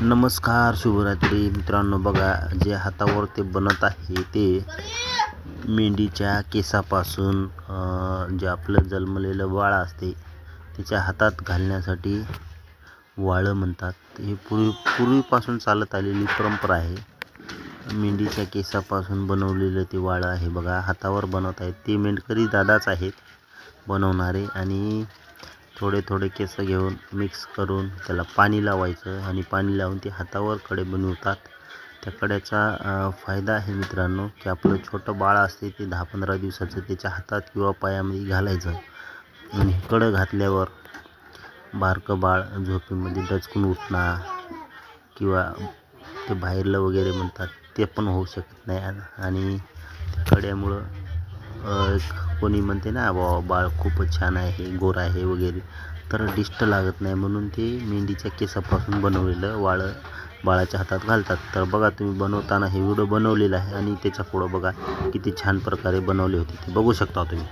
नमस्कार, शुभरात्री मित्रांनो. बघा, जे हातावर ते बनत आहे ते मेंढीच्या केसापासून जे आपलं जन्मलेलं बाळ असते त्याच्या हातात घालण्यासाठी वाळं म्हणतात. हे पूर्वीपासून चालत आलेली परंपरा आहे. मेंढीच्या केसापासून बनवलेलं ते वाळं आहे. बघा, हातावर बनवत आहेत ते मेंढकरी दादाच आहेत बनवणारे. आणि थोडे केस घेऊन मिक्स करून त्याला पाणी लावायचं आणि पाणी लावून ते हातावर कडे बनवतात. त्या कड्याचा फायदा आहे मित्रांनो की आपलं छोटं बाळ असते ते 10-15 दिवसाचं त्याच्या हातात किंवा पायामध्ये घालायचं आणि कडं घातल्यावर बारकं बाळ झोपेमध्ये दचकून उठणार किंवा ते बाहेरलं वगैरे म्हणतात ते पण होऊ शकत नाही. आणि कड्यामुळं कोणी म्हणते ना बाळ खूपच छान आहे, गोर आहे वगैरे, तर डिस्ट लागत नाही म्हणून ते मेंढीच्या केसापासून बनवलेलं वाळं बाळाच्या हातात घालतात. तर बघा, तुम्ही बनवताना हे व्हिडिओ बनवलेला आहे आणि त्याच्या पुढं बघा किती छान प्रकारे बनवले होते ते बघू शकता तुम्ही.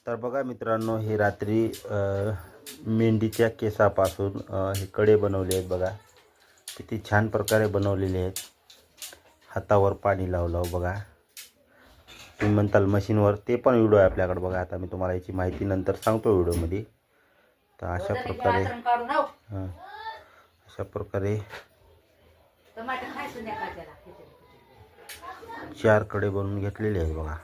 तर बघा मित्रांनो, हे रात्री मेंढीच्या केसापासून हे कडे बनवले आहेत. बघा किती छान प्रकारे बनवलेले आहेत. हातावर पाणी लावलं बघा. तुम्ही म्हणताल मशीनवर, ते पण व्हिडिओ आहे आपल्याकडे. बघा, आता मी तुम्हाला याची माहिती नंतर सांगतो व्हिडिओमध्ये. तर अशा प्रकारे 4 कडे बनवून घेतलेले आहेत बघा.